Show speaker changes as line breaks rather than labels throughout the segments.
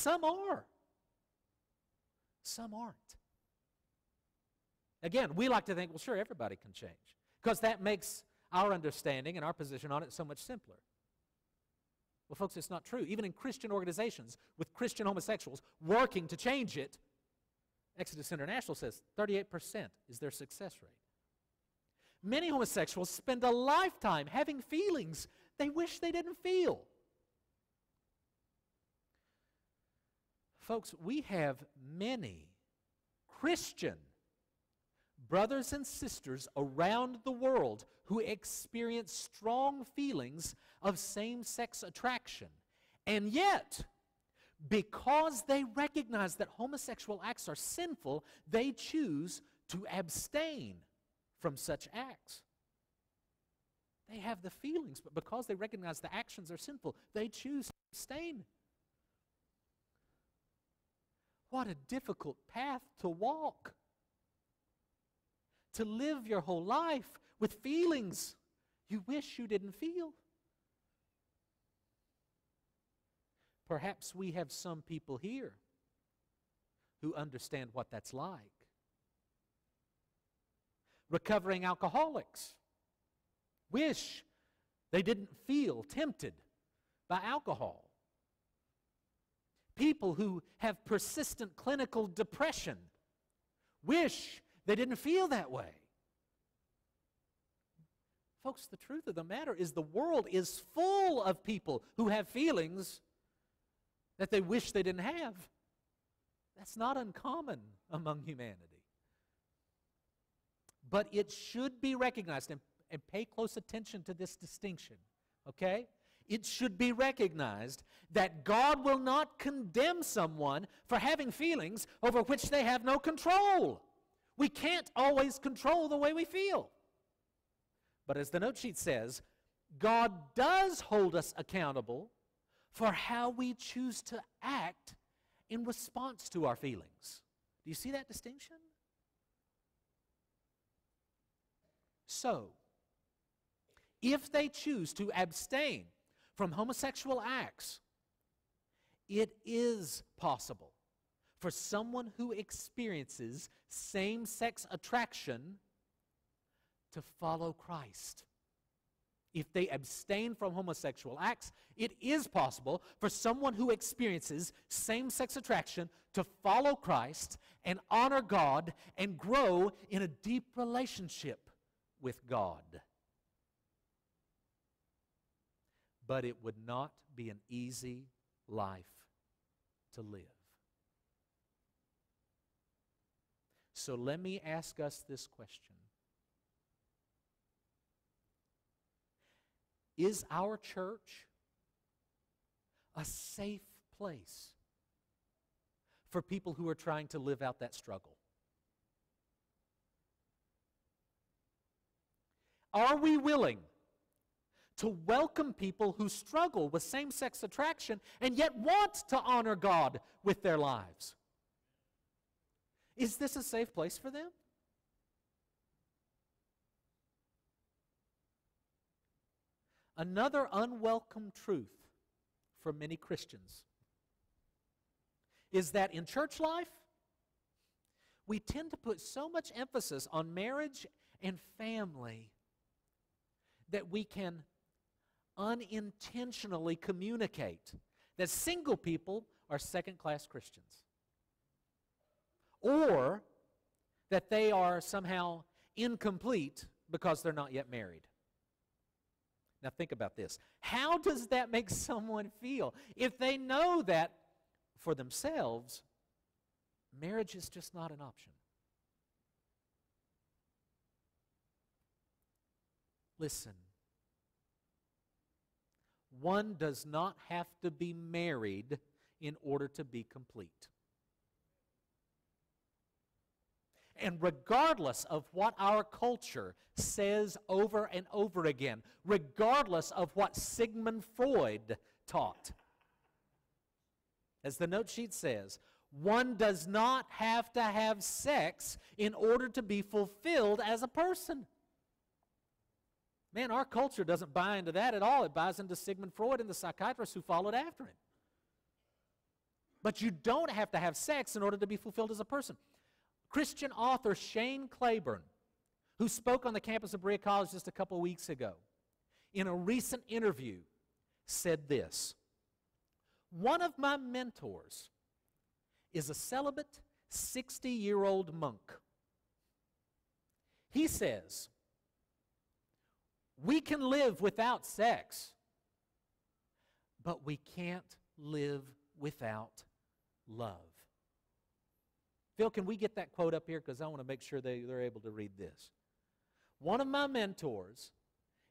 Some are. Some aren't. Again, we like to think, well, sure, everybody can change, because that makes our understanding and our position on it so much simpler. Well, folks, it's not true. Even in Christian organizations with Christian homosexuals working to change it, Exodus International says 38% is their success rate. Many homosexuals spend a lifetime having feelings they wish they didn't feel. Folks, we have many Christian brothers and sisters around the world who experience strong feelings of same-sex attraction. And yet, because they recognize that homosexual acts are sinful, they choose to abstain from such acts. They have the feelings, but because they recognize the actions are sinful, they choose to abstain. What a difficult path to walk. To live your whole life with feelings you wish you didn't feel. Perhaps we have some people here who understand what that's like. Recovering alcoholics wish they didn't feel tempted by alcohol. People who have persistent clinical depression wish they didn't feel that way. Folks, the truth of the matter is the world is full of people who have feelings that they wish they didn't have. That's not uncommon among humanity. But it should be recognized, and pay close attention to this distinction, okay? It should be recognized that God will not condemn someone for having feelings over which they have no control. We can't always control the way we feel. But as the note sheet says, God does hold us accountable for how we choose to act in response to our feelings. Do you see that distinction? So, if they choose to abstain from homosexual acts, it is possible for someone who experiences same-sex attraction to follow Christ. If they abstain from homosexual acts, it is possible for someone who experiences same-sex attraction to follow Christ and honor God and grow in a deep relationship with God. But it would not be an easy life to live. So let me ask us this question. Is our church a safe place for people who are trying to live out that struggle? Are we willing to welcome people who struggle with same-sex attraction and yet want to honor God with their lives? Is this a safe place for them? Another unwelcome truth for many Christians is that in church life, we tend to put so much emphasis on marriage and family that we can unintentionally communicate that single people are second-class Christians, or that they are somehow incomplete because they're not yet married. Now think about this. How does that make someone feel if they know that for themselves, marriage is just not an option? Listen, one does not have to be married in order to be complete. And regardless of what our culture says over and over again, regardless of what Sigmund Freud taught, as the note sheet says, one does not have to have sex in order to be fulfilled as a person. Man, our culture doesn't buy into that at all. It buys into Sigmund Freud and the psychiatrists who followed after him. But you don't have to have sex in order to be fulfilled as a person. Christian author Shane Claiborne, who spoke on the campus of Berea College just a couple of weeks ago, in a recent interview said this: "One of my mentors is a celibate 60-year-old monk. He says, we can live without sex, but we can't live without love." Phil, can we get that quote up here? Because I want to make sure they're able to read this. One of my mentors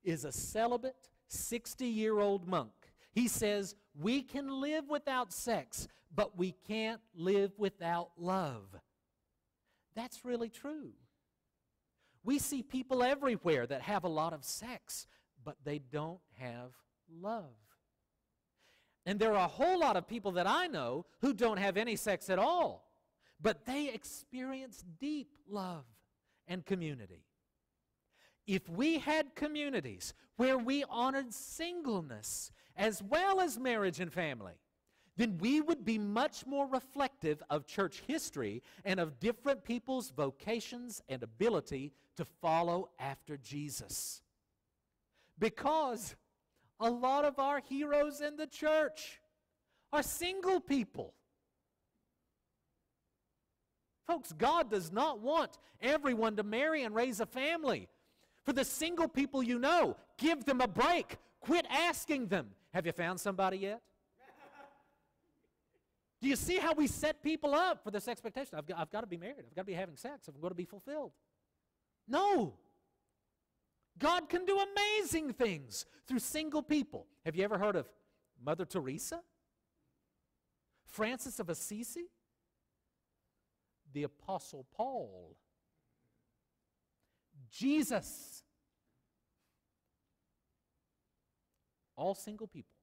is a celibate 60-year-old monk. He says, we can live without sex, but we can't live without love. That's really true. We see people everywhere that have a lot of sex, but they don't have love. And there are a whole lot of people that I know who don't have any sex at all, but they experience deep love and community. If we had communities where we honored singleness as well as marriage and family, then we would be much more reflective of church history and of different people's vocations and ability to follow after Jesus. Because a lot of our heroes in the church are single people. Folks, God does not want everyone to marry and raise a family. For the single people you know, give them a break. Quit asking them, have you found somebody yet? Do you see how we set people up for this expectation? I've got to be married. I've got to be having sex if I'm going to be fulfilled. No. God can do amazing things through single people. Have you ever heard of Mother Teresa? Francis of Assisi? The Apostle Paul? Jesus? All single people